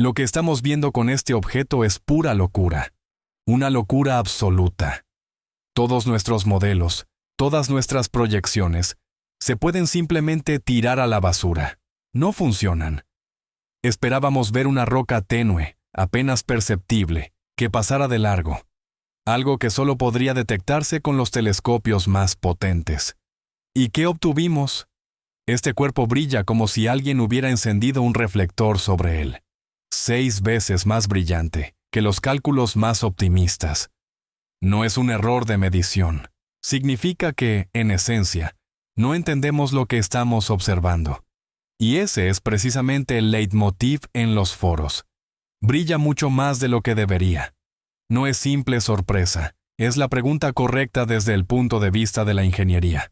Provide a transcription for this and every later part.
Lo que estamos viendo con este objeto es pura locura. Una locura absoluta. Todos nuestros modelos, todas nuestras proyecciones, se pueden simplemente tirar a la basura. No funcionan. Esperábamos ver una roca tenue, apenas perceptible, que pasara de largo. Algo que solo podría detectarse con los telescopios más potentes. ¿Y qué obtuvimos? Este cuerpo brilla como si alguien hubiera encendido un reflector sobre él. 6 veces más brillante que los cálculos más optimistas. No es un error de medición. Significa que, en esencia, no entendemos lo que estamos observando. Y ese es precisamente el leitmotiv en los foros. Brilla mucho más de lo que debería. No es simple sorpresa, es la pregunta correcta desde el punto de vista de la ingeniería.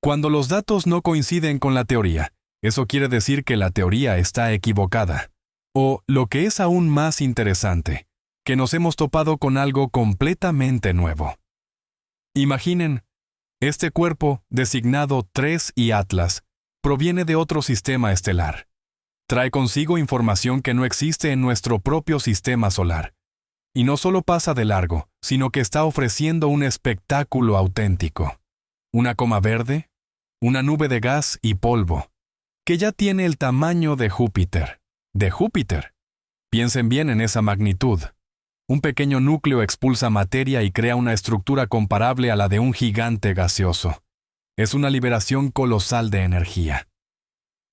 Cuando los datos no coinciden con la teoría, eso quiere decir que la teoría está equivocada. O, lo que es aún más interesante, que nos hemos topado con algo completamente nuevo. Imaginen, este cuerpo, designado 3 y Atlas, proviene de otro sistema estelar. Trae consigo información que no existe en nuestro propio sistema solar. Y no solo pasa de largo, sino que está ofreciendo un espectáculo auténtico. Una coma verde, una nube de gas y polvo, que ya tiene el tamaño de Júpiter. ¡De Júpiter! Piensen bien en esa magnitud. Un pequeño núcleo expulsa materia y crea una estructura comparable a la de un gigante gaseoso. Es una liberación colosal de energía.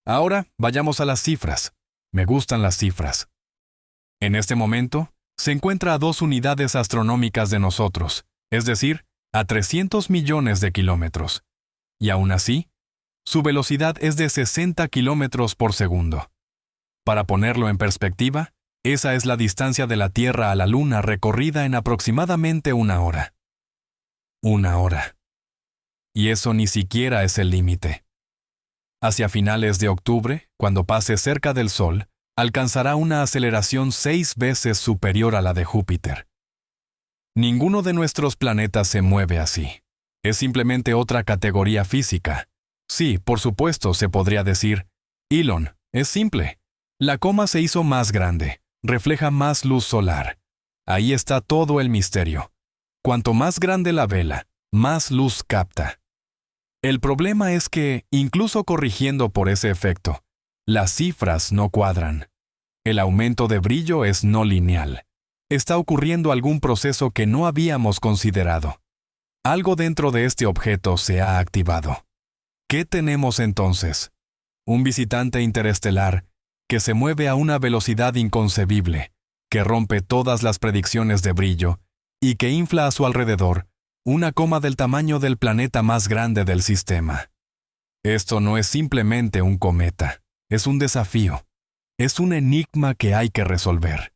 Ahora, vayamos a las cifras. Me gustan las cifras. En este momento, se encuentra a 2 unidades astronómicas de nosotros, es decir, a 300 millones de kilómetros. Y aún así, su velocidad es de 60 kilómetros por segundo. Para ponerlo en perspectiva, esa es la distancia de la Tierra a la Luna recorrida en aproximadamente 1 hora. 1 hora. Y eso ni siquiera es el límite. Hacia finales de octubre, cuando pase cerca del Sol, alcanzará una aceleración 6 veces superior a la de Júpiter. Ninguno de nuestros planetas se mueve así. Es simplemente otra categoría física. Sí, por supuesto, se podría decir, Elon, es simple. La coma se hizo más grande, refleja más luz solar. Ahí está todo el misterio. Cuanto más grande la vela, más luz capta. El problema es que, incluso corrigiendo por ese efecto, las cifras no cuadran. El aumento de brillo es no lineal. Está ocurriendo algún proceso que no habíamos considerado. Algo dentro de este objeto se ha activado. ¿Qué tenemos entonces? Un visitante interestelar que se mueve a una velocidad inconcebible, que rompe todas las predicciones de brillo y que infla a su alrededor una coma del tamaño del planeta más grande del sistema. Esto no es simplemente un cometa, es un desafío. Es un enigma que hay que resolver.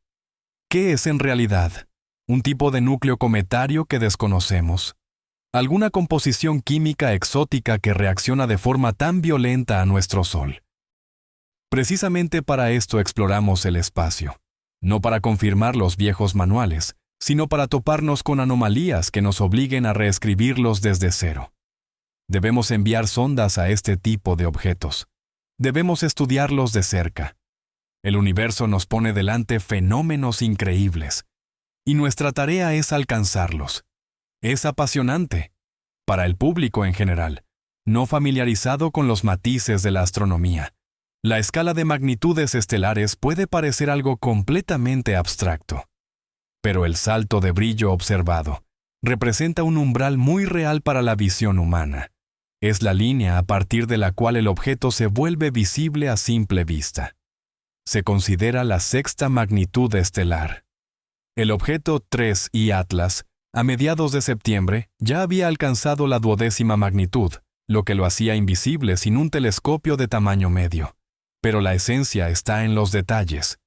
¿Qué es en realidad? ¿Un tipo de núcleo cometario que desconocemos? ¿Alguna composición química exótica que reacciona de forma tan violenta a nuestro Sol? Precisamente para esto exploramos el espacio. No para confirmar los viejos manuales, sino para toparnos con anomalías que nos obliguen a reescribirlos desde cero. Debemos enviar sondas a este tipo de objetos. Debemos estudiarlos de cerca. El universo nos pone delante fenómenos increíbles, y nuestra tarea es alcanzarlos. Es apasionante, para el público en general, no familiarizado con los matices de la astronomía. La escala de magnitudes estelares puede parecer algo completamente abstracto, pero el salto de brillo observado representa un umbral muy real para la visión humana. Es la línea a partir de la cual el objeto se vuelve visible a simple vista. Se considera la 6ª magnitud estelar. El objeto 3 y Atlas, a mediados de septiembre, ya había alcanzado la 12ª magnitud, lo que lo hacía invisible sin un telescopio de tamaño medio. Pero la esencia está en los detalles.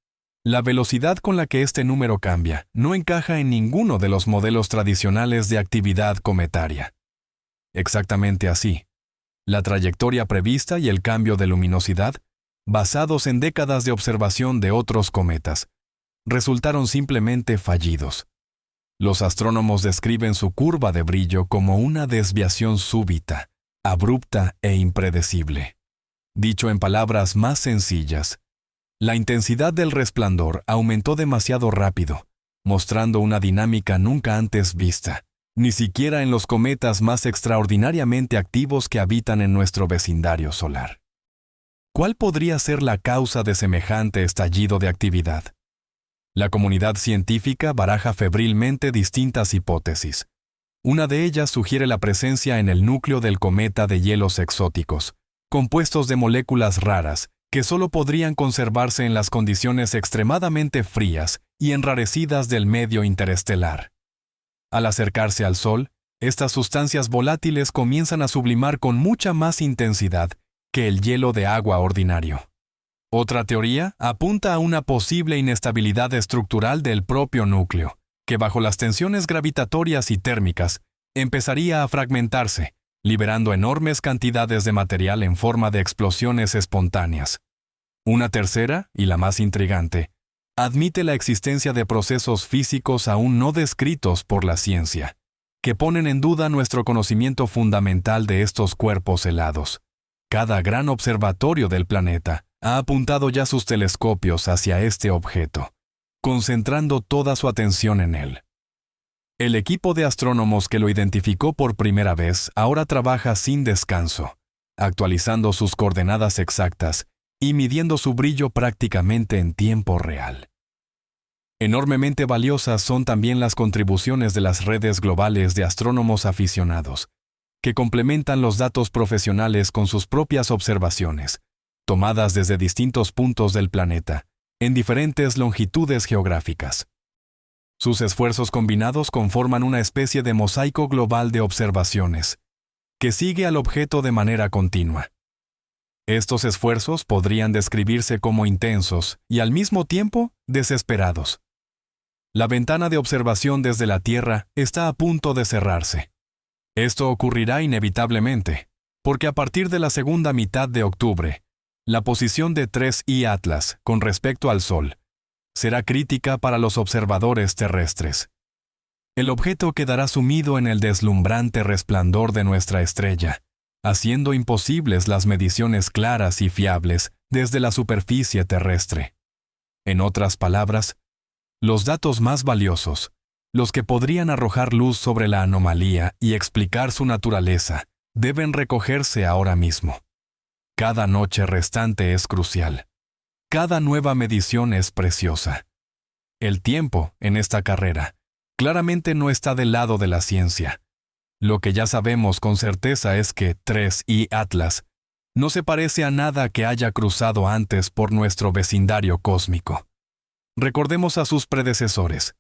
La velocidad con la que este número cambia no encaja en ninguno de los modelos tradicionales de actividad cometaria. Exactamente así. La trayectoria prevista y el cambio de luminosidad, basados en décadas de observación de otros cometas, resultaron simplemente fallidos. Los astrónomos describen su curva de brillo como una desviación súbita, abrupta e impredecible. Dicho en palabras más sencillas, La intensidad del resplandor aumentó demasiado rápido, mostrando una dinámica nunca antes vista, ni siquiera en los cometas más extraordinariamente activos que habitan en nuestro vecindario solar. ¿Cuál podría ser la causa de semejante estallido de actividad? La comunidad científica baraja febrilmente distintas hipótesis. Una de ellas sugiere la presencia en el núcleo del cometa de hielos exóticos, compuestos de moléculas raras que solo podrían conservarse en las condiciones extremadamente frías y enrarecidas del medio interestelar. Al acercarse al Sol, estas sustancias volátiles comienzan a sublimar con mucha más intensidad que el hielo de agua ordinario. Otra teoría apunta a una posible inestabilidad estructural del propio núcleo, que bajo las tensiones gravitatorias y térmicas empezaría a fragmentarse, liberando enormes cantidades de material en forma de explosiones espontáneas. Una tercera, y la más intrigante, admite la existencia de procesos físicos aún no descritos por la ciencia, que ponen en duda nuestro conocimiento fundamental de estos cuerpos helados. Cada gran observatorio del planeta ha apuntado ya sus telescopios hacia este objeto, concentrando toda su atención en él. El equipo de astrónomos que lo identificó por primera vez ahora trabaja sin descanso, actualizando sus coordenadas exactas y midiendo su brillo prácticamente en tiempo real. Enormemente valiosas son también las contribuciones de las redes globales de astrónomos aficionados, que complementan los datos profesionales con sus propias observaciones, tomadas desde distintos puntos del planeta, en diferentes longitudes geográficas. Sus esfuerzos combinados conforman una especie de mosaico global de observaciones, que sigue al objeto de manera continua. Estos esfuerzos podrían describirse como intensos y al mismo tiempo desesperados. La ventana de observación desde la Tierra está a punto de cerrarse. Esto ocurrirá inevitablemente, porque a partir de la segunda mitad de octubre, la posición de 3I Atlas con respecto al Sol será crítica para los observadores terrestres. El objeto quedará sumido en el deslumbrante resplandor de nuestra estrella, haciendo imposibles las mediciones claras y fiables desde la superficie terrestre. En otras palabras, los datos más valiosos, los que podrían arrojar luz sobre la anomalía y explicar su naturaleza, deben recogerse ahora mismo. Cada noche restante es crucial. Cada nueva medición es preciosa. El tiempo, en esta carrera, claramente no está del lado de la ciencia. Lo que ya sabemos con certeza es que 3I Atlas no se parece a nada que haya cruzado antes por nuestro vecindario cósmico. Recordemos a sus predecesores.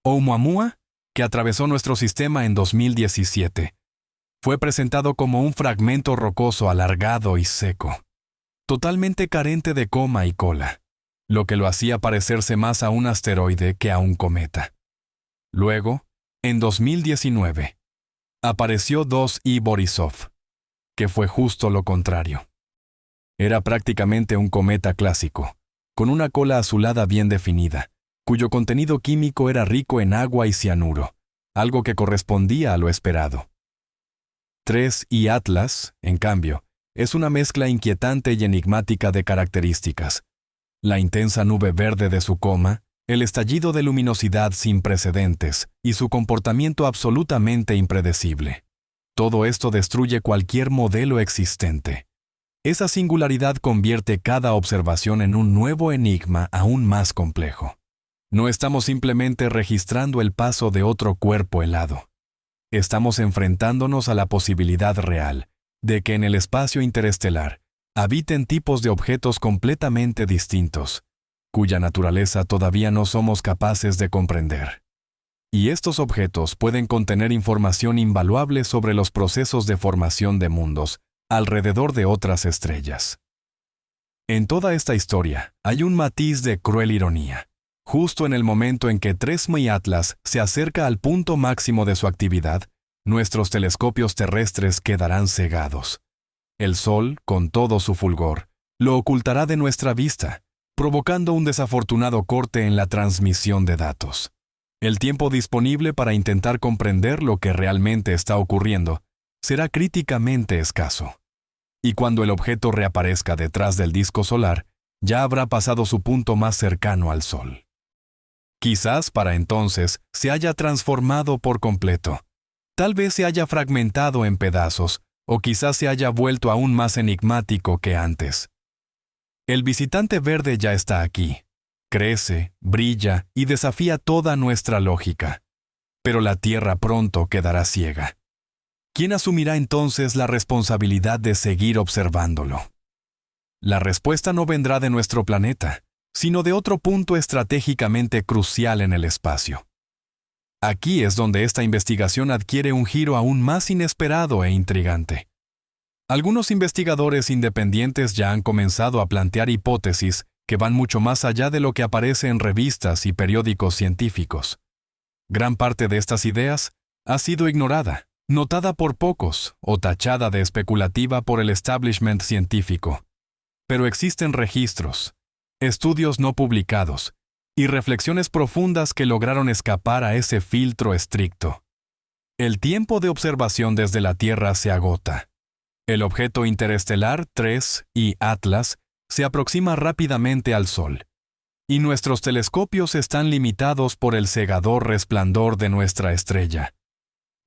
Oumuamua, que atravesó nuestro sistema en 2017, fue presentado como un fragmento rocoso alargado y seco, totalmente carente de coma y cola, lo que lo hacía parecerse más a un asteroide que a un cometa. Luego, en 2019, apareció 2I Borisov, que fue justo lo contrario. Era prácticamente un cometa clásico, con una cola azulada bien definida, cuyo contenido químico era rico en agua y cianuro, algo que correspondía a lo esperado. 3I Atlas, en cambio, es una mezcla inquietante y enigmática de características. La intensa nube verde de su coma, el estallido de luminosidad sin precedentes y su comportamiento absolutamente impredecible. Todo esto destruye cualquier modelo existente. Esa singularidad convierte cada observación en un nuevo enigma aún más complejo. No estamos simplemente registrando el paso de otro cuerpo helado. Estamos enfrentándonos a la posibilidad real de que en el espacio interestelar habiten tipos de objetos completamente distintos, cuya naturaleza todavía no somos capaces de comprender. Y estos objetos pueden contener información invaluable sobre los procesos de formación de mundos alrededor de otras estrellas. En toda esta historia hay un matiz de cruel ironía. Justo en el momento en que 3I Atlas se acerca al punto máximo de su actividad, nuestros telescopios terrestres quedarán cegados. El Sol, con todo su fulgor, lo ocultará de nuestra vista, provocando un desafortunado corte en la transmisión de datos. El tiempo disponible para intentar comprender lo que realmente está ocurriendo será críticamente escaso. Y cuando el objeto reaparezca detrás del disco solar, ya habrá pasado su punto más cercano al Sol. Quizás para entonces se haya transformado por completo. Tal vez se haya fragmentado en pedazos, o quizás se haya vuelto aún más enigmático que antes. El visitante verde ya está aquí. Crece, brilla y desafía toda nuestra lógica. Pero la Tierra pronto quedará ciega. ¿Quién asumirá entonces la responsabilidad de seguir observándolo? La respuesta no vendrá de nuestro planeta, sino de otro punto estratégicamente crucial en el espacio. Aquí es donde esta investigación adquiere un giro aún más inesperado e intrigante. Algunos investigadores independientes ya han comenzado a plantear hipótesis que van mucho más allá de lo que aparece en revistas y periódicos científicos. Gran parte de estas ideas ha sido ignorada, notada por pocos o tachada de especulativa por el establishment científico. Pero existen registros, estudios no publicados y reflexiones profundas que lograron escapar a ese filtro estricto. El tiempo de observación desde la Tierra se agota. El objeto interestelar 3I Atlas se aproxima rápidamente al Sol, y nuestros telescopios están limitados por el cegador resplandor de nuestra estrella.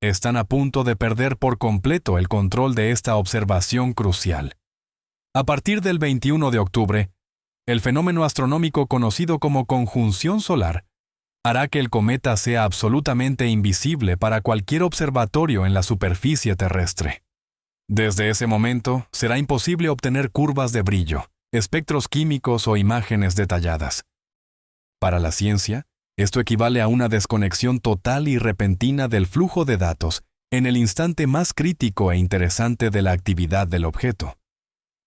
Están a punto de perder por completo el control de esta observación crucial. A partir del 21 de octubre, el fenómeno astronómico conocido como conjunción solar hará que el cometa sea absolutamente invisible para cualquier observatorio en la superficie terrestre. Desde ese momento, será imposible obtener curvas de brillo, espectros químicos o imágenes detalladas. Para la ciencia, esto equivale a una desconexión total y repentina del flujo de datos en el instante más crítico e interesante de la actividad del objeto.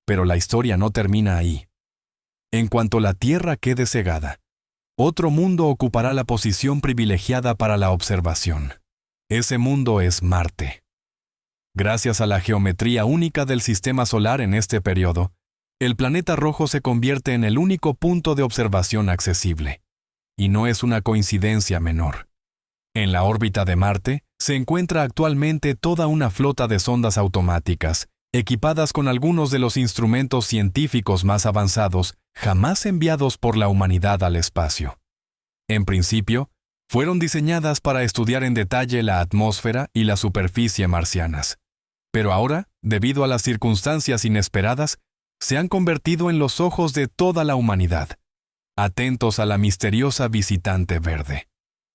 Pero la historia no termina ahí. En cuanto la Tierra quede cegada, otro mundo ocupará la posición privilegiada para la observación. Ese mundo es Marte. Gracias a la geometría única del sistema solar en este periodo, el planeta rojo se convierte en el único punto de observación accesible. Y no es una coincidencia menor. En la órbita de Marte se encuentra actualmente toda una flota de sondas automáticas, equipadas con algunos de los instrumentos científicos más avanzados jamás enviados por la humanidad al espacio. En principio, fueron diseñadas para estudiar en detalle la atmósfera y la superficie marcianas. Pero ahora, debido a las circunstancias inesperadas, se han convertido en los ojos de toda la humanidad, atentos a la misteriosa visitante verde.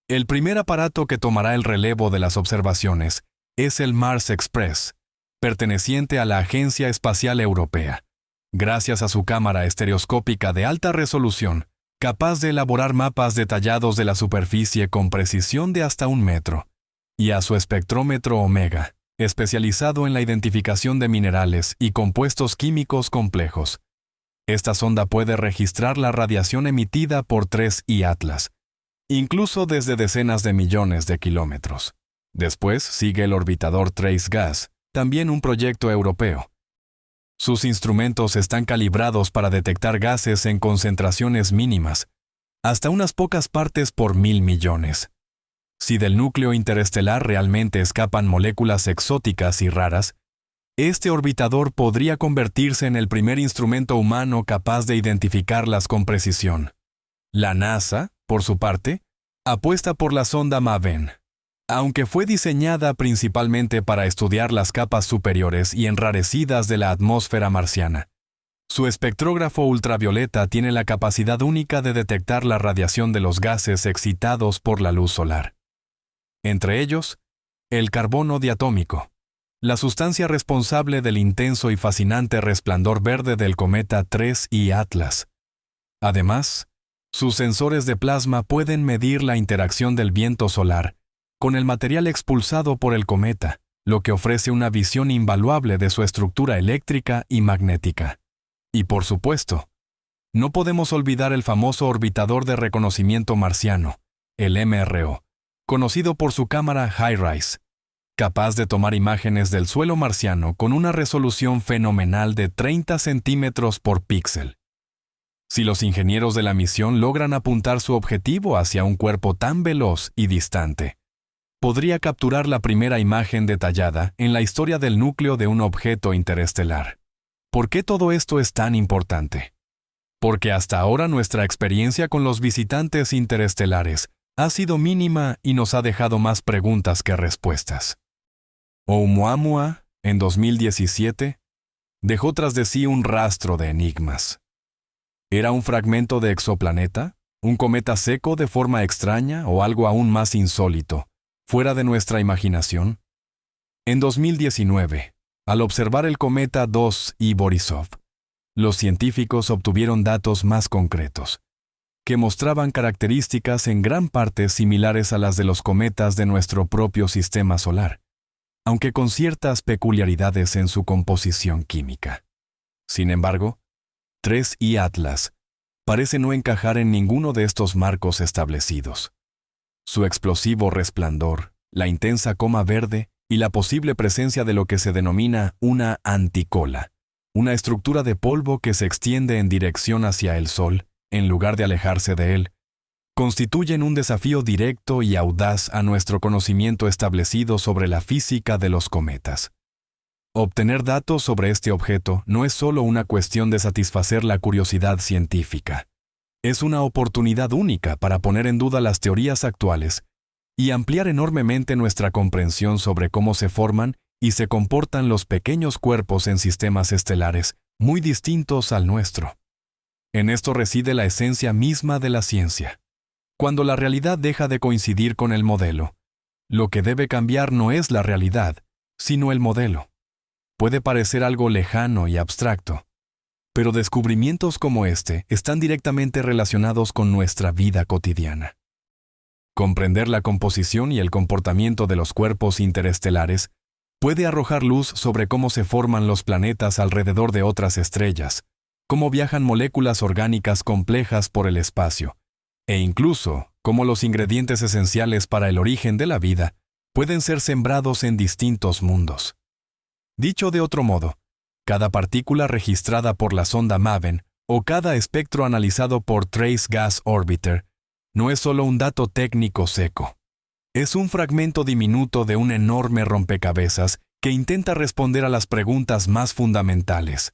El primer aparato que tomará el relevo de las observaciones es el Mars Express, perteneciente a la Agencia Espacial Europea, gracias a su cámara estereoscópica de alta resolución, capaz de elaborar mapas detallados de la superficie con precisión de hasta 1 metro, y a su espectrómetro Omega, especializado en la identificación de minerales y compuestos químicos complejos. Esta sonda puede registrar la radiación emitida por 3I Atlas, incluso desde decenas de millones de kilómetros. Después sigue el orbitador Trace Gas, también un proyecto europeo. Sus instrumentos están calibrados para detectar gases en concentraciones mínimas, hasta unas pocas partes por 1000 millones. Si del núcleo interestelar realmente escapan moléculas exóticas y raras, este orbitador podría convertirse en el primer instrumento humano capaz de identificarlas con precisión. La NASA, por su parte, apuesta por la sonda MAVEN. Aunque fue diseñada principalmente para estudiar las capas superiores y enrarecidas de la atmósfera marciana, su espectrógrafo ultravioleta tiene la capacidad única de detectar la radiación de los gases excitados por la luz solar. Entre ellos, el carbono diatómico, la sustancia responsable del intenso y fascinante resplandor verde del cometa 3I Atlas. Además, sus sensores de plasma pueden medir la interacción del viento solar con el material expulsado por el cometa, lo que ofrece una visión invaluable de su estructura eléctrica y magnética. Y por supuesto, no podemos olvidar el famoso orbitador de reconocimiento marciano, el MRO, conocido por su cámara HiRISE, capaz de tomar imágenes del suelo marciano con una resolución fenomenal de 30 centímetros por píxel. Si los ingenieros de la misión logran apuntar su objetivo hacia un cuerpo tan veloz y distante, podría capturar la primera imagen detallada en la historia del núcleo de un objeto interestelar. ¿Por qué todo esto es tan importante? porque hasta ahora nuestra experiencia con los visitantes interestelares ha sido mínima y nos ha dejado más preguntas que respuestas. Oumuamua, en 2017, dejó tras de sí un rastro de enigmas. ¿Era un fragmento de exoplaneta? ¿Un cometa seco de forma extraña o algo aún más insólito, fuera de nuestra imaginación? En 2019, al observar el cometa 2I Borisov, los científicos obtuvieron datos más concretos, que mostraban características en gran parte similares a las de los cometas de nuestro propio sistema solar, aunque con ciertas peculiaridades en su composición química. Sin embargo, 3I Atlas parece no encajar en ninguno de estos marcos establecidos. Su explosivo resplandor, la intensa coma verde y la posible presencia de lo que se denomina una anticola, una estructura de polvo que se extiende en dirección hacia el Sol, en lugar de alejarse de él, constituyen un desafío directo y audaz a nuestro conocimiento establecido sobre la física de los cometas. Obtener datos sobre este objeto no es solo una cuestión de satisfacer la curiosidad científica. Es una oportunidad única para poner en duda las teorías actuales y ampliar enormemente nuestra comprensión sobre cómo se forman y se comportan los pequeños cuerpos en sistemas estelares muy distintos al nuestro. En esto reside la esencia misma de la ciencia. Cuando la realidad deja de coincidir con el modelo, lo que debe cambiar no es la realidad, sino el modelo. Puede parecer algo lejano y abstracto, pero descubrimientos como este están directamente relacionados con nuestra vida cotidiana. Comprender la composición y el comportamiento de los cuerpos interestelares puede arrojar luz sobre cómo se forman los planetas alrededor de otras estrellas, cómo viajan moléculas orgánicas complejas por el espacio, e incluso cómo los ingredientes esenciales para el origen de la vida pueden ser sembrados en distintos mundos. Dicho de otro modo, cada partícula registrada por la sonda MAVEN o cada espectro analizado por Trace Gas Orbiter no es solo un dato técnico seco. Es un fragmento diminuto de un enorme rompecabezas que intenta responder a las preguntas más fundamentales.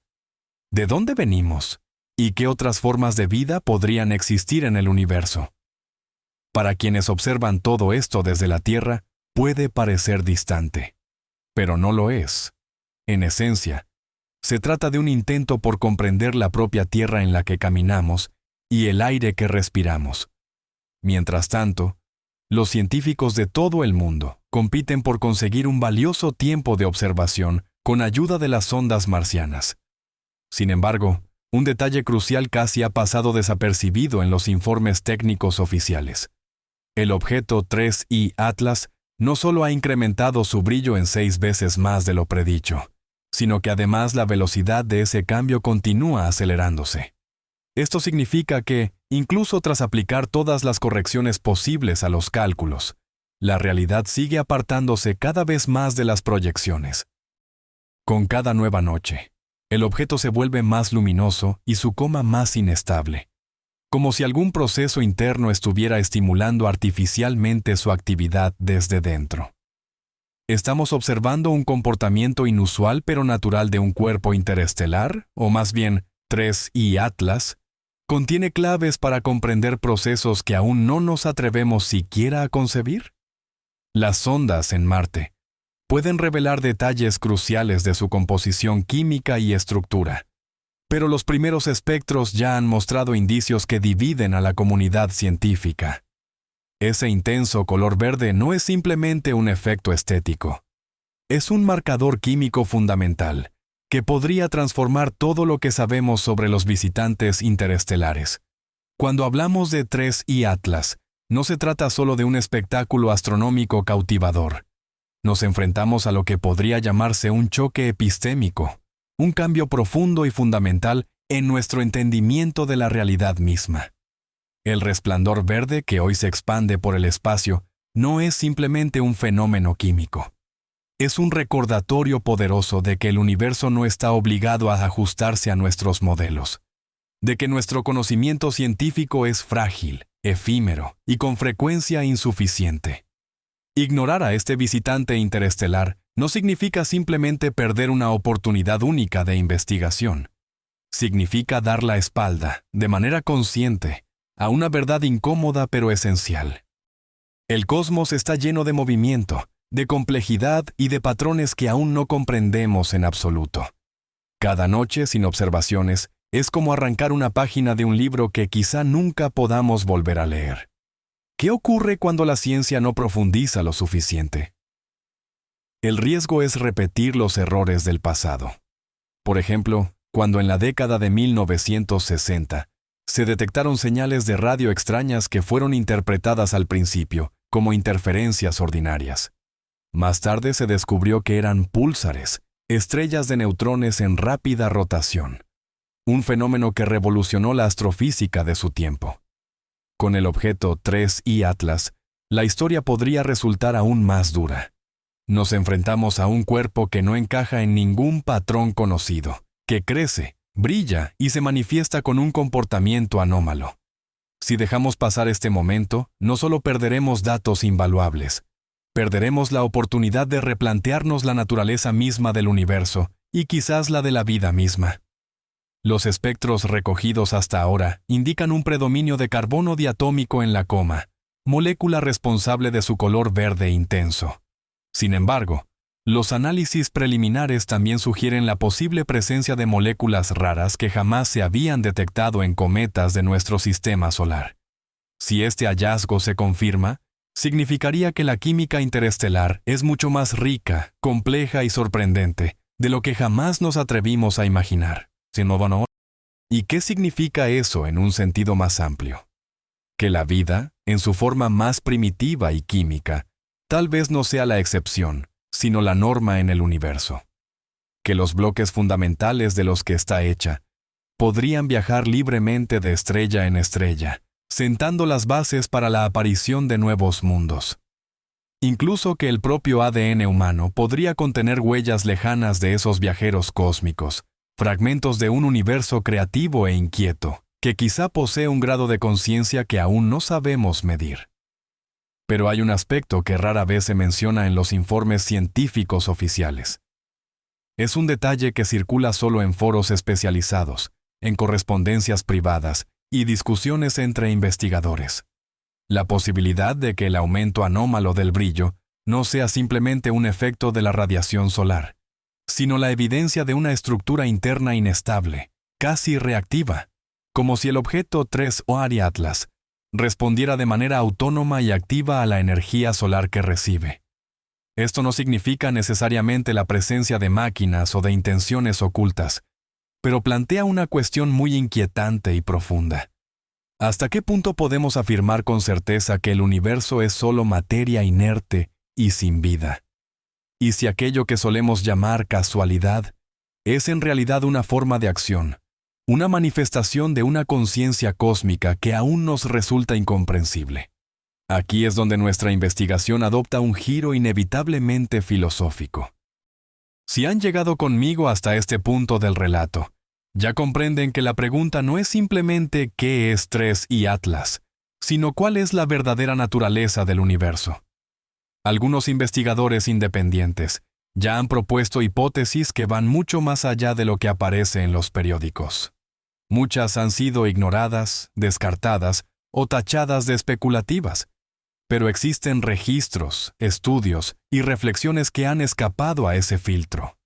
¿De dónde venimos? ¿Y qué otras formas de vida podrían existir en el universo? Para quienes observan todo esto desde la Tierra, puede parecer distante, pero no lo es. En esencia, se trata de un intento por comprender la propia tierra en la que caminamos y el aire que respiramos. Mientras tanto, los científicos de todo el mundo compiten por conseguir un valioso tiempo de observación con ayuda de las sondas marcianas. Sin embargo, un detalle crucial casi ha pasado desapercibido en los informes técnicos oficiales. El objeto 3I Atlas no solo ha incrementado su brillo en 6 veces más de lo predicho, sino que además la velocidad de ese cambio continúa acelerándose. Esto significa que, incluso tras aplicar todas las correcciones posibles a los cálculos, la realidad sigue apartándose cada vez más de las proyecciones. Con cada nueva noche, el objeto se vuelve más luminoso y su coma más inestable, como si algún proceso interno estuviera estimulando artificialmente su actividad desde dentro. ¿Estamos observando un comportamiento inusual pero natural de un cuerpo interestelar, o más bien 3I Atlas? ¿Contiene claves para comprender procesos que aún no nos atrevemos siquiera a concebir? Las sondas en Marte pueden revelar detalles cruciales de su composición química y estructura, pero los primeros espectros ya han mostrado indicios que dividen a la comunidad científica. Ese intenso color verde no es simplemente un efecto estético. Es un marcador químico fundamental que podría transformar todo lo que sabemos sobre los visitantes interestelares. Cuando hablamos de 3I Atlas, no se trata solo de un espectáculo astronómico cautivador. Nos enfrentamos a lo que podría llamarse un choque epistémico, un cambio profundo y fundamental en nuestro entendimiento de la realidad misma. El resplandor verde que hoy se expande por el espacio no es simplemente un fenómeno químico. Es un recordatorio poderoso de que el universo no está obligado a ajustarse a nuestros modelos, de que nuestro conocimiento científico es frágil, efímero y con frecuencia insuficiente. Ignorar a este visitante interestelar no significa simplemente perder una oportunidad única de investigación. Significa dar la espalda, de manera consciente, a una verdad incómoda pero esencial. El cosmos está lleno de movimiento, de complejidad y de patrones que aún no comprendemos en absoluto. Cada noche, sin observaciones, es como arrancar una página de un libro que quizá nunca podamos volver a leer. ¿Qué ocurre cuando la ciencia no profundiza lo suficiente? El riesgo es repetir los errores del pasado. Por ejemplo, cuando en la década de 1960 se detectaron señales de radio extrañas que fueron interpretadas al principio como interferencias ordinarias. Más tarde se descubrió que eran púlsares, estrellas de neutrones en rápida rotación, un fenómeno que revolucionó la astrofísica de su tiempo. Con el objeto 3I Atlas, la historia podría resultar aún más dura. Nos enfrentamos a un cuerpo que no encaja en ningún patrón conocido, que crece, brilla y se manifiesta con un comportamiento anómalo. Si dejamos pasar este momento, no solo perderemos datos invaluables, perderemos la oportunidad de replantearnos la naturaleza misma del universo y quizás la de la vida misma. Los espectros recogidos hasta ahora indican un predominio de carbono diatómico en la coma, molécula responsable de su color verde intenso. Sin embargo, los análisis preliminares también sugieren la posible presencia de moléculas raras que jamás se habían detectado en cometas de nuestro sistema solar. Si este hallazgo se confirma, significaría que la química interestelar es mucho más rica, compleja y sorprendente de lo que jamás nos atrevimos a imaginar. ¿Y qué significa eso en un sentido más amplio? Que la vida, en su forma más primitiva y química, tal vez no sea la excepción, sino la norma en el universo. Que los bloques fundamentales de los que está hecha podrían viajar libremente de estrella en estrella, sentando las bases para la aparición de nuevos mundos. Incluso que el propio ADN humano podría contener huellas lejanas de esos viajeros cósmicos, fragmentos de un universo creativo e inquieto, que quizá posee un grado de conciencia que aún no sabemos medir. Pero hay un aspecto que rara vez se menciona en los informes científicos oficiales. Es un detalle que circula solo en foros especializados, en correspondencias privadas y discusiones entre investigadores. La posibilidad de que el aumento anómalo del brillo no sea simplemente un efecto de la radiación solar, sino la evidencia de una estructura interna inestable, casi reactiva, como si el objeto 3I Atlas respondiera de manera autónoma y activa a la energía solar que recibe. Esto no significa necesariamente la presencia de máquinas o de intenciones ocultas, pero plantea una cuestión muy inquietante y profunda. ¿Hasta qué punto podemos afirmar con certeza que el universo es solo materia inerte y sin vida? ¿Y si aquello que solemos llamar casualidad es en realidad una forma de acción, una manifestación de una conciencia cósmica que aún nos resulta incomprensible? Aquí es donde nuestra investigación adopta un giro inevitablemente filosófico. Si han llegado conmigo hasta este punto del relato, ya comprenden que la pregunta no es simplemente ¿qué es 3I Atlas?, sino cuál es la verdadera naturaleza del universo. Algunos investigadores independientes ya han propuesto hipótesis que van mucho más allá de lo que aparece en los periódicos. Muchas han sido ignoradas, descartadas o tachadas de especulativas, pero existen registros, estudios y reflexiones que han escapado a ese filtro.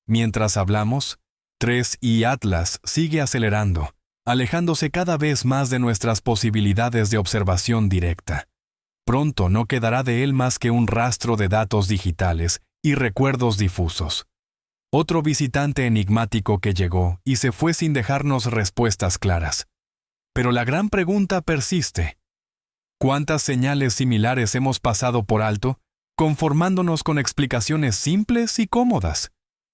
Mientras hablamos, 3I Atlas sigue acelerando, alejándose cada vez más de nuestras posibilidades de observación directa. Pronto no quedará de él más que un rastro de datos digitales y recuerdos difusos. Otro visitante enigmático que llegó y se fue sin dejarnos respuestas claras. Pero la gran pregunta persiste. ¿Cuántas señales similares hemos pasado por alto, conformándonos con explicaciones simples y cómodas?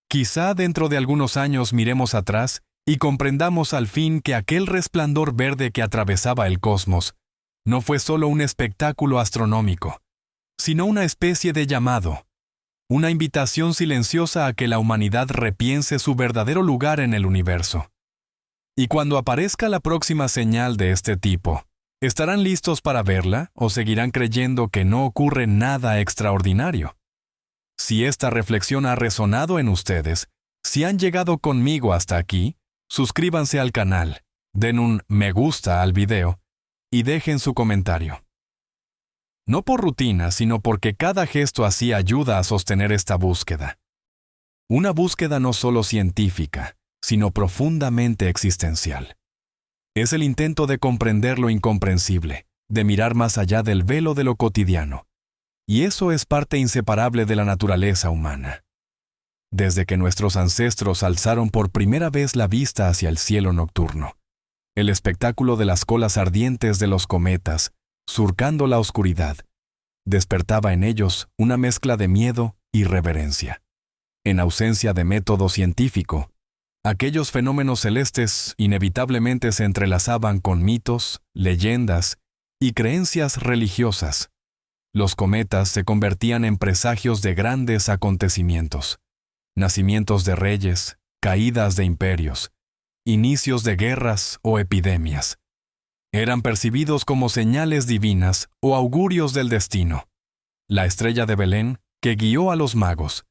Quizá dentro de algunos años miremos atrás y comprendamos al fin que aquel resplandor verde que atravesaba el cosmos no fue solo un espectáculo astronómico, sino una especie de llamado, una invitación silenciosa a que la humanidad repiense su verdadero lugar en el universo. Y cuando aparezca la próxima señal de este tipo, ¿estarán listos para verla o seguirán creyendo que no ocurre nada extraordinario? Si esta reflexión ha resonado en ustedes, si han llegado conmigo hasta aquí, Suscríbanse al canal, den un me gusta al video y dejen su comentario. No por rutina, sino porque cada gesto así ayuda a sostener esta búsqueda. Una búsqueda no solo científica, sino profundamente existencial. Es el intento de comprender lo incomprensible, de mirar más allá del velo de lo cotidiano. Y eso es parte inseparable de la naturaleza humana. Desde que nuestros ancestros alzaron por primera vez la vista hacia el cielo nocturno, el espectáculo de las colas ardientes de los cometas, surcando la oscuridad, despertaba en ellos una mezcla de miedo y reverencia. En ausencia de método científico, aquellos fenómenos celestes inevitablemente se entrelazaban con mitos, leyendas y creencias religiosas. Los cometas se convertían en presagios de grandes acontecimientos, nacimientos de reyes, caídas de imperios, inicios de guerras o epidemias. Eran percibidos como señales divinas o augurios del destino. La estrella de Belén, que guió a los magos.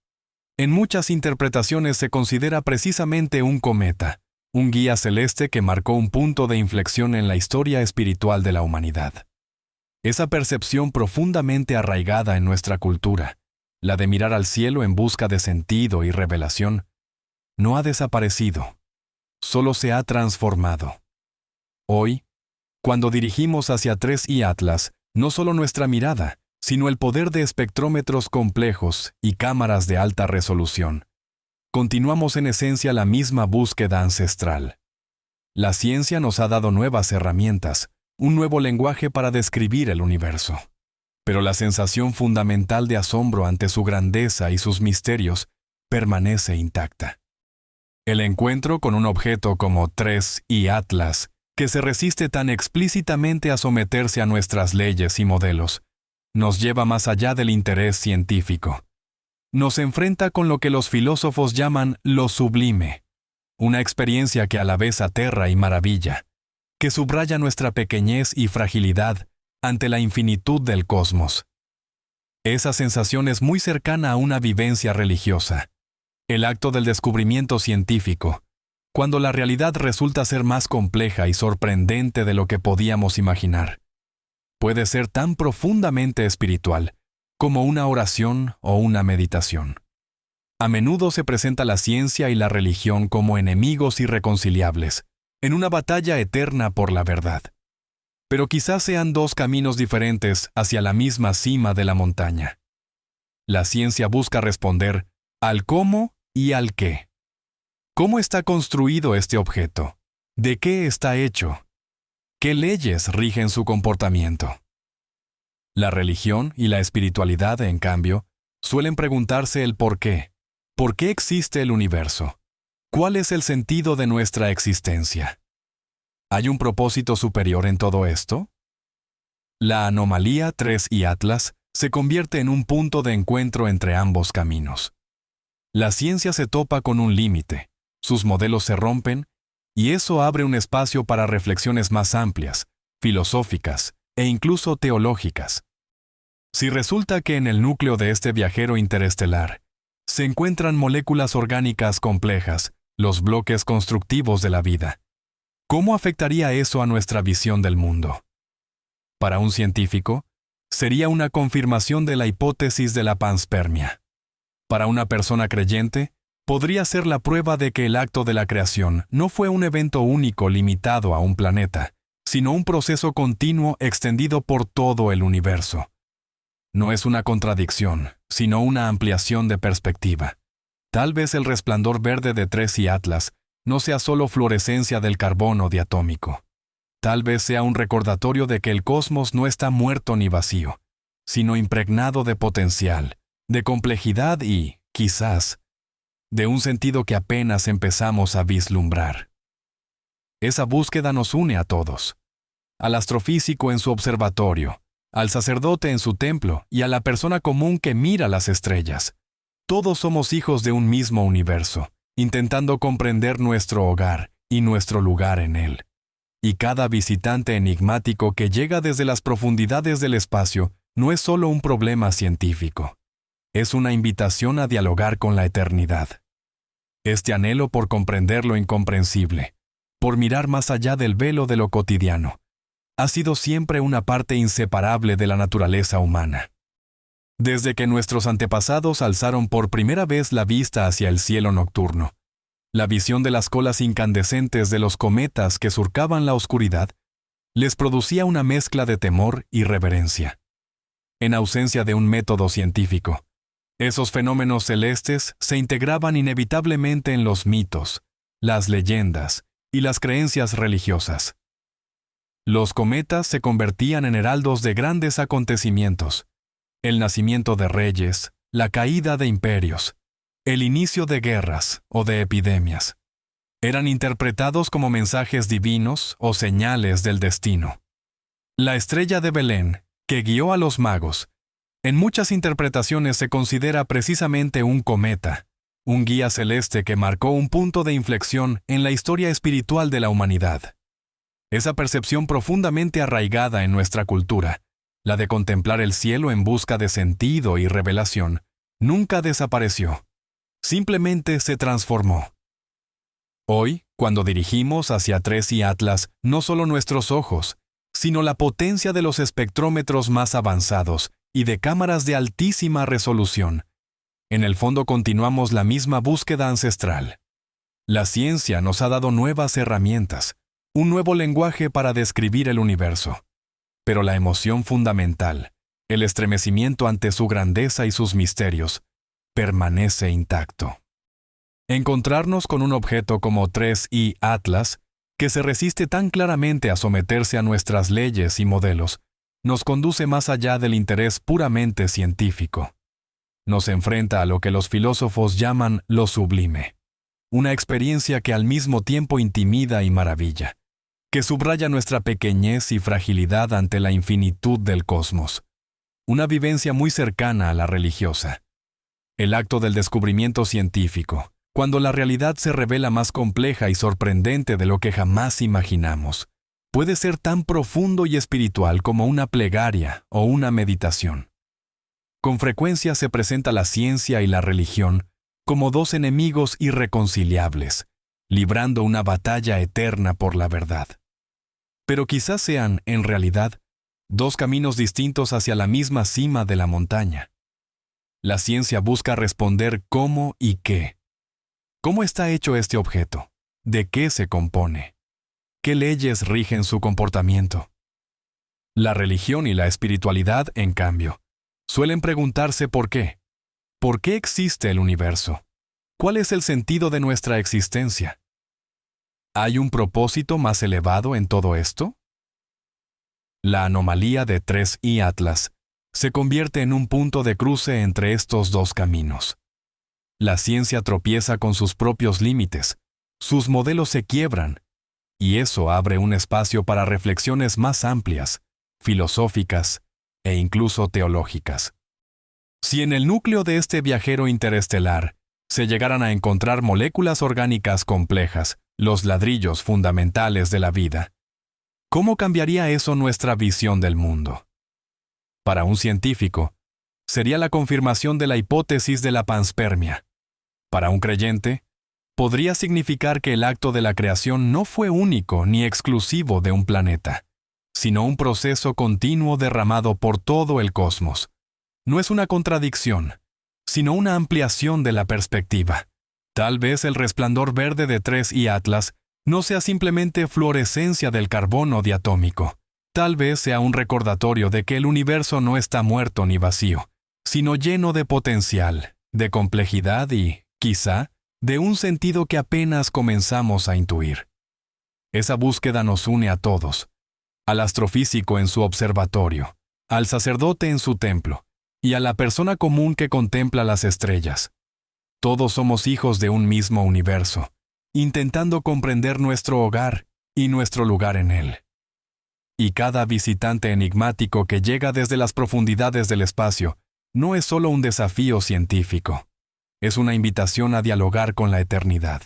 En muchas interpretaciones se considera precisamente un cometa, un guía celeste que marcó un punto de inflexión en la historia espiritual de la humanidad. Esa percepción profundamente arraigada en nuestra cultura, la de mirar al cielo en busca de sentido y revelación, no ha desaparecido, solo se ha transformado. Hoy, cuando dirigimos hacia 3i Atlas, no solo nuestra mirada, sino el poder de espectrómetros complejos y cámaras de alta resolución, continuamos en esencia la misma búsqueda ancestral. La ciencia nos ha dado nuevas herramientas, un nuevo lenguaje para describir el universo. Pero la sensación fundamental de asombro ante su grandeza y sus misterios permanece intacta. El encuentro con un objeto como 3i Atlas, que se resiste tan explícitamente a someterse a nuestras leyes y modelos, nos lleva más allá del interés científico. Nos enfrenta con lo que los filósofos llaman lo sublime, una experiencia que a la vez aterra y maravilla, que subraya nuestra pequeñez y fragilidad ante la infinitud del cosmos. Esa sensación es muy cercana a una vivencia religiosa, el acto del descubrimiento científico, cuando la realidad resulta ser más compleja y sorprendente de lo que podíamos imaginar. Puede ser tan profundamente espiritual como una oración o una meditación. A menudo se presenta la ciencia y la religión como enemigos irreconciliables, en una batalla eterna por la verdad. Pero quizás sean dos caminos diferentes hacia la misma cima de la montaña. La ciencia busca responder al cómo y al qué. ¿Cómo está construido este objeto? ¿De qué está hecho? ¿Qué leyes rigen su comportamiento? La religión y la espiritualidad, en cambio, suelen preguntarse el por qué. ¿Por qué existe el universo? ¿Cuál es el sentido de nuestra existencia? ¿Hay un propósito superior en todo esto? La anomalía 3i Atlas se convierte en un punto de encuentro entre ambos caminos. La ciencia se topa con un límite, sus modelos se rompen, y eso abre un espacio para reflexiones más amplias, filosóficas e incluso teológicas. Si resulta que en el núcleo de este viajero interestelar se encuentran moléculas orgánicas complejas, los bloques constructivos de la vida, ¿cómo afectaría eso a nuestra visión del mundo? Para un científico, sería una confirmación de la hipótesis de la panspermia. Para una persona creyente, podría ser la prueba de que el acto de la creación no fue un evento único limitado a un planeta, sino un proceso continuo extendido por todo el universo. No es una contradicción, sino una ampliación de perspectiva. Tal vez el resplandor verde de 3i Atlas no sea solo fluorescencia del carbono diatómico. Tal vez sea un recordatorio de que el cosmos no está muerto ni vacío, sino impregnado de potencial, de complejidad y, quizás, de un sentido que apenas empezamos a vislumbrar. Esa búsqueda nos une a todos, al astrofísico en su observatorio, al sacerdote en su templo y a la persona común que mira las estrellas. Todos somos hijos de un mismo universo, intentando comprender nuestro hogar y nuestro lugar en él. Y cada visitante enigmático que llega desde las profundidades del espacio no es solo un problema científico, es una invitación a dialogar con la eternidad. Este anhelo por comprender lo incomprensible, por mirar más allá del velo de lo cotidiano, ha sido siempre una parte inseparable de la naturaleza humana. Desde que nuestros antepasados alzaron por primera vez la vista hacia el cielo nocturno, la visión de las colas incandescentes de los cometas que surcaban la oscuridad les producía una mezcla de temor y reverencia. En ausencia de un método científico, esos fenómenos celestes se integraban inevitablemente en los mitos, las leyendas y las creencias religiosas. Los cometas se convertían en heraldos de grandes acontecimientos: el nacimiento de reyes, la caída de imperios, el inicio de guerras o de epidemias. Eran interpretados como mensajes divinos o señales del destino. La estrella de Belén, que guió a los magos, en muchas interpretaciones se considera precisamente un cometa, un guía celeste que marcó un punto de inflexión en la historia espiritual de la humanidad. Esa percepción profundamente arraigada en nuestra cultura, la de contemplar el cielo en busca de sentido y revelación, nunca desapareció. Simplemente se transformó. Hoy, cuando dirigimos hacia 3i Atlas no solo nuestros ojos, sino la potencia de los espectrómetros más avanzados y de cámaras de altísima resolución, en el fondo continuamos la misma búsqueda ancestral. La ciencia nos ha dado nuevas herramientas, un nuevo lenguaje para describir el universo. Pero la emoción fundamental, el estremecimiento ante su grandeza y sus misterios, permanece intacto. Encontrarnos con un objeto como 3i Atlas, que se resiste tan claramente a someterse a nuestras leyes y modelos, nos conduce más allá del interés puramente científico. Nos enfrenta a lo que los filósofos llaman lo sublime, una experiencia que al mismo tiempo intimida y maravilla, que subraya nuestra pequeñez y fragilidad ante la infinitud del cosmos, una vivencia muy cercana a la religiosa. El acto del descubrimiento científico, cuando la realidad se revela más compleja y sorprendente de lo que jamás imaginamos, puede ser tan profundo y espiritual como una plegaria o una meditación. Con frecuencia se presenta la ciencia y la religión como dos enemigos irreconciliables, librando una batalla eterna por la verdad. Pero quizás sean, en realidad, dos caminos distintos hacia la misma cima de la montaña. La ciencia busca responder cómo y qué. ¿Cómo está hecho este objeto? ¿De qué se compone? ¿Qué leyes rigen su comportamiento? La religión y la espiritualidad, en cambio, suelen preguntarse por qué. ¿Por qué existe el universo? ¿Cuál es el sentido de nuestra existencia? ¿Hay un propósito más elevado en todo esto? La anomalía de 3i Atlas se convierte en un punto de cruce entre estos dos caminos. La ciencia tropieza con sus propios límites, sus modelos se quiebran, y eso abre un espacio para reflexiones más amplias, filosóficas e incluso teológicas. Si en el núcleo de este viajero interestelar se llegaran a encontrar moléculas orgánicas complejas, los ladrillos fundamentales de la vida, ¿cómo cambiaría eso nuestra visión del mundo? Para un científico, sería la confirmación de la hipótesis de la panspermia. Para un creyente, podría significar que el acto de la creación no fue único ni exclusivo de un planeta, sino un proceso continuo derramado por todo el cosmos. No es una contradicción, sino una ampliación de la perspectiva. Tal vez el resplandor verde de 3i Atlas no sea simplemente fluorescencia del carbono diatómico. Tal vez sea un recordatorio de que el universo no está muerto ni vacío, sino lleno de potencial, de complejidad y, quizá, de un sentido que apenas comenzamos a intuir. Esa búsqueda nos une a todos, al astrofísico en su observatorio, al sacerdote en su templo, y a la persona común que contempla las estrellas. Todos somos hijos de un mismo universo, intentando comprender nuestro hogar y nuestro lugar en él. Y cada visitante enigmático que llega desde las profundidades del espacio no es solo un desafío científico, es una invitación a dialogar con la eternidad.